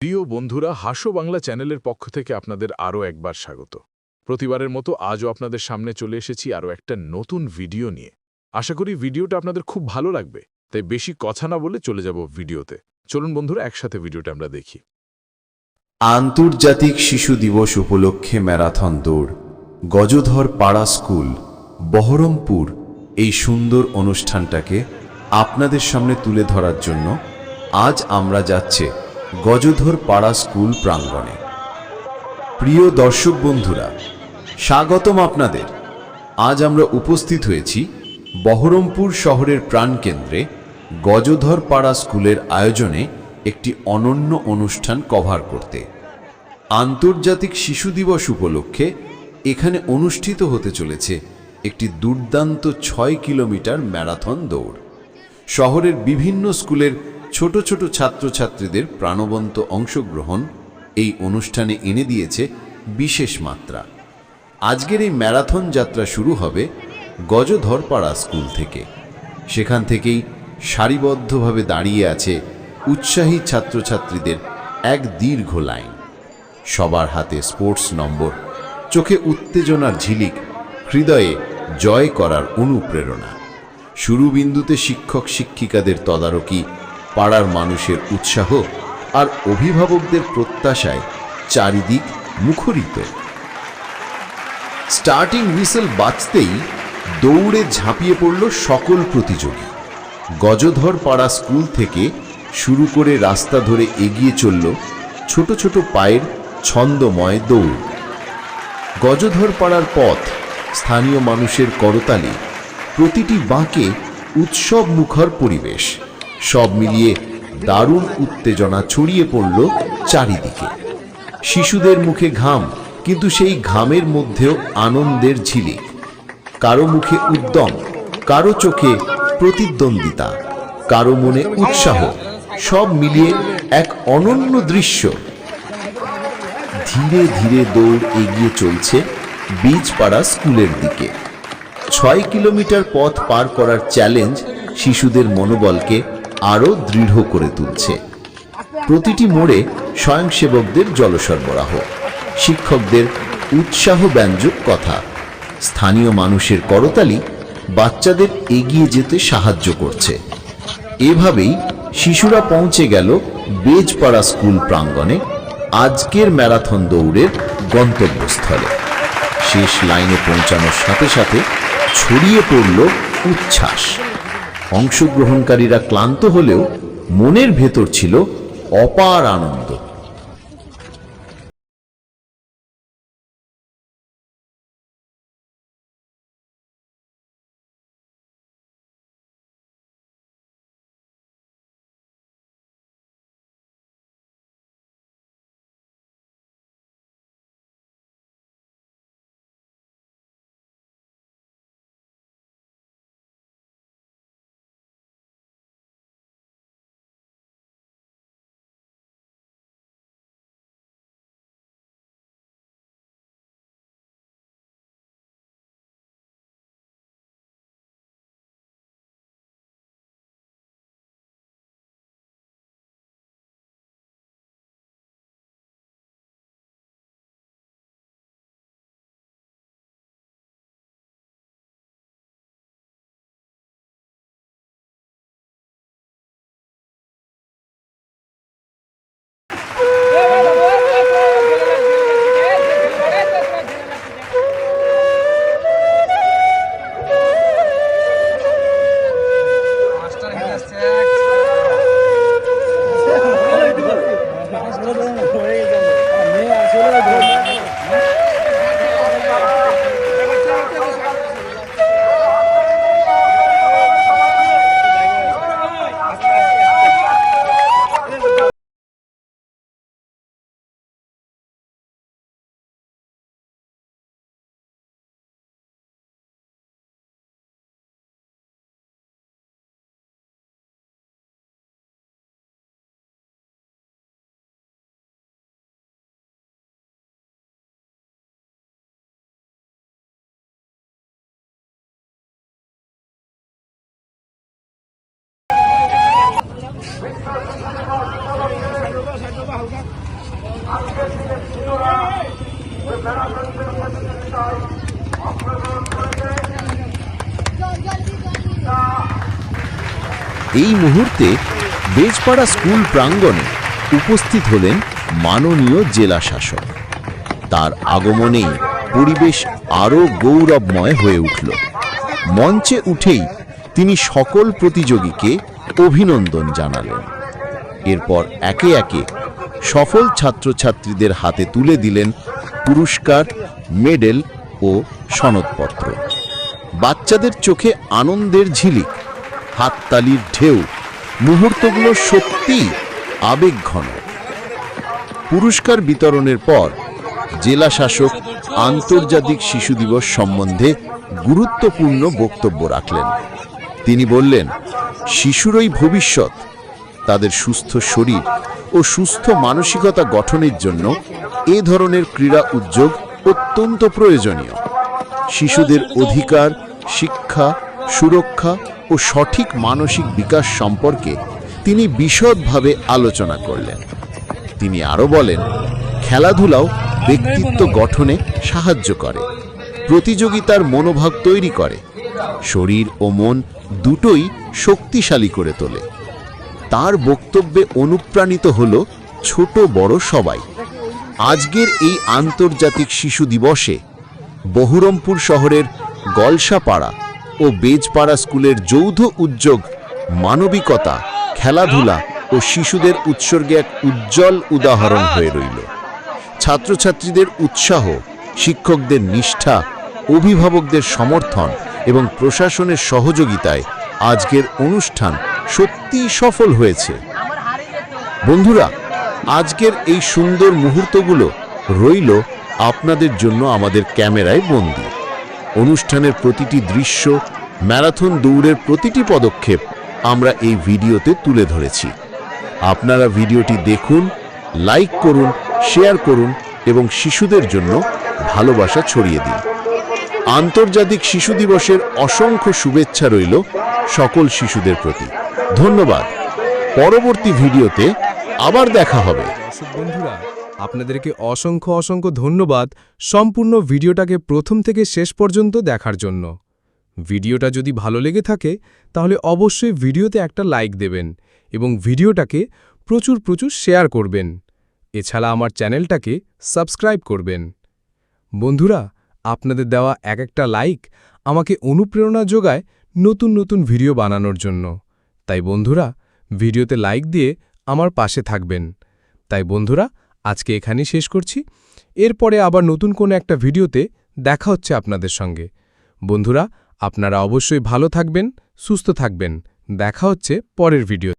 প্রিয় বন্ধুরা, হাসো বাংলা চ্যানেলের পক্ষ থেকে আপনাদের আরও একবার স্বাগত। প্রতিবারের মতো আজও আপনাদের সামনে চলে এসেছি আরও একটা নতুন ভিডিও নিয়ে। আশা করি ভিডিওটা আপনাদের খুব ভালো লাগবে, তাই বেশি কথা না বলে চলে যাব ভিডিওতে। চলুন বন্ধুরা, একসাথে ভিডিওটা আমরা দেখি। আন্তর্জাতিক শিশু দিবস উপলক্ষে ম্যারাথন দৌড়, গজধর পাড়া স্কুল, বহরমপুর। এই সুন্দর অনুষ্ঠানটাকে আপনাদের সামনে তুলে ধরার জন্য আজ আমরা যাচ্ছি গজধর পাড়া স্কুল প্রাঙ্গণে। প্রিয় দর্শক বন্ধুরা, স্বাগতম আপনাদের। আজ আমরা উপস্থিত হয়েছি বহরমপুর শহরের প্রাণকেন্দ্রে গজধর পাড়া স্কুলের আয়োজনে একটি অনন্য অনুষ্ঠান কভার করতে। আন্তর্জাতিক শিশু দিবস উপলক্ষে এখানে অনুষ্ঠিত হতে চলেছে একটি দুর্দান্ত 6 কিলোমিটার ম্যারাথন দৌড়। শহরের বিভিন্ন স্কুলের ছোট ছোট ছাত্রছাত্রীদের প্রাণবন্ত অংশগ্রহণ এই অনুষ্ঠানে এনে দিয়েছে বিশেষ মাত্রা। আজকের এই ম্যারাথন যাত্রা শুরু হবে গজধরপাড়া স্কুল থেকে। সেখান থেকেই সারিবদ্ধভাবে দাঁড়িয়ে আছে উৎসাহী ছাত্রছাত্রীদের এক দীর্ঘ লাইন। সবার হাতে স্পোর্টস নম্বর, চোখে উত্তেজনার ঝিলিক, হৃদয়ে জয় করার অনুপ্রেরণা। শুরু বিন্দুতে শিক্ষক শিক্ষিকাদের তদারকি, পাড়ার মানুষের উৎসাহ আর অভিভাবকদের প্রত্যাশায় চারিদিক মুখরিত। স্টার্টিং হুইসেল বাজতেই দৌড়ে ঝাঁপিয়ে পড়ল সকল প্রতিযোগী। গজধর পাড়া স্কুল থেকে শুরু করে রাস্তা ধরে এগিয়ে চলল ছোট ছোট পায়ের ছন্দময় দৌড়। গজধর পাড়ার পথ, স্থানীয় মানুষের করতালি, প্রতিটি বাঁকে উৎসব মুখর পরিবেশ, সব মিলিয়ে দারুণ উত্তেজনা ছড়িয়ে পড়ল চারিদিকে। শিশুদের মুখে ঘাম, কিন্তু সেই ঘামের মধ্যেও আনন্দের ঝিলিক। কারো মুখে উদ্যম, কারো চোখে প্রতিদ্বন্দ্বিতা, কারো মনে উৎসাহ, সব মিলিয়ে এক অনন্য দৃশ্য। ধীরে ধীরে দৌড় এগিয়ে চলছে বীজপাড়া স্কুলের দিকে। 6 কিলোমিটার পথ পার করার চ্যালেঞ্জ শিশুদের মনোবলকে আরও দৃঢ় করে তুলছে। প্রতিটি মোড়ে স্বয়ংসেবকদের জলসরবরাহ, শিক্ষকদের উৎসাহ ব্যঞ্জক কথা, স্থানীয় মানুষের করতালি বাচ্চাদের এগিয়ে যেতে সাহায্য করছে। এভাবেই শিশুরা পৌঁছে গেল বেজপাড়া স্কুল প্রাঙ্গণে, আজকের ম্যারাথন দৌড়ের গন্তব্যস্থলে। শেষ লাইনে পৌঁছানোর সাথে সাথে ছড়িয়ে পড়ল উচ্ছ্বাস। অংশগ্রহণকারীরা ক্লান্ত হলেও মনের ভেতর ছিল অপার আনন্দ। এই মুহূর্তে বেজপাড়া স্কুল প্রাঙ্গণে উপস্থিত হলেন মাননীয় জেলা শাসক। তার আগমনেই পরিবেশ আরও গৌরবময় হয়ে উঠল। মঞ্চে উঠেই তিনি সকল প্রতিযোগীকে অভিনন্দন জানালেন। এরপর একে একে সফল ছাত্রছাত্রীদের হাতে তুলে দিলেন পুরস্কার, মেডেল ও সনদপত্র। বাচ্চাদের চোখে আনন্দের ঝিলিক, হাততালির ঢেউ, মুহূর্তগুলো সত্যিই আবেগঘন। পুরস্কার বিতরণের পর জেলা শাসক আন্তর্জাতিক শিশু দিবস সম্বন্ধে গুরুত্বপূর্ণ বক্তব্য রাখলেন। তিনি বললেন, শিশুরই ভবিষ্যৎ। তাদের সুস্থ শরীর ও সুস্থ মানসিকতা গঠনের জন্য এ ধরনের ক্রীড়া উদ্যোগ অত্যন্ত প্রয়োজনীয়। শিশুদের অধিকার, শিক্ষা, সুরক্ষা ও সঠিক মানসিক বিকাশ সম্পর্কে তিনি বিশদভাবে আলোচনা করলেন। তিনি আরও বলেন, খেলাধুলাও ব্যক্তিত্ব গঠনে সাহায্য করে, প্রতিযোগিতার মনোভাব তৈরি করে, শরীর ও মন দুটোই শক্তিশালী করে তোলে। তার বক্তব্যে অনুপ্রাণিত হল ছোট বড় সবাই। আজকের এই আন্তর্জাতিক শিশু দিবসে বহরমপুর শহরের গলসাপাড়া ও বেজপাড়া স্কুলের যৌথ উদ্যোগ মানবিকতা, খেলাধুলা ও শিশুদের উৎসর্গে এক উজ্জ্বল উদাহরণ হয়ে রইল। ছাত্রছাত্রীদের উৎসাহ, শিক্ষকদের নিষ্ঠা, অভিভাবকদের সমর্থন এবং প্রশাসনের সহযোগিতায় আজকের অনুষ্ঠান সত্যিই সফল হয়েছে। বন্ধুরা, আজকের এই সুন্দর মুহূর্তগুলো রইল আপনাদের জন্য আমাদের ক্যামেরায় বন্দী। অনুষ্ঠানের প্রতিটি দৃশ্য, ম্যারাথন দৌড়ের প্রতিটি পদক্ষেপ আমরা এই ভিডিওতে তুলে ধরেছি। আপনারা ভিডিওটি দেখুন, লাইক করুন, শেয়ার করুন এবং শিশুদের জন্য ভালোবাসা ছড়িয়ে দিন। আন্তর্জাতিক শিশু দিবসের অসংখ্য শুভেচ্ছা রইল সকল শিশুদের প্রতি। ধন্যবাদ। পরবর্তী ভিডিওতে আবার দেখা হবে। দর্শক বন্ধুরা, আপনাদেরকে অসংখ্য অসংখ্য ধন্যবাদ সম্পূর্ণ ভিডিওটাকে প্রথম থেকে শেষ পর্যন্ত দেখার জন্য। ভিডিওটা যদি ভালো লেগে থাকে তাহলে অবশ্যই ভিডিওতে একটা লাইক দেবেন এবং ভিডিওটাকে প্রচুর প্রচুর শেয়ার করবেন। এছাড়া আমার চ্যানেলটাকে সাবস্ক্রাইব করবেন। বন্ধুরা, আপনাদের দেওয়া এক একটা লাইক আমাকে অনুপ্রেরণা যোগায় নতুন নতুন ভিডিও বানানোর জন্য। তাই বন্ধুরা, ভিডিওতে লাইক দিয়ে আমার পাশে থাকবেন। তাই বন্ধুরা, আজকে এখানেই শেষ করছি। এরপরে আবার নতুন কোনো একটা ভিডিওতে দেখা হচ্ছে আপনাদের সঙ্গে। বন্ধুরা, আপনারা অবশ্যই ভালো থাকবেন, সুস্থ থাকবেন। দেখা হচ্ছে পরের ভিডিও।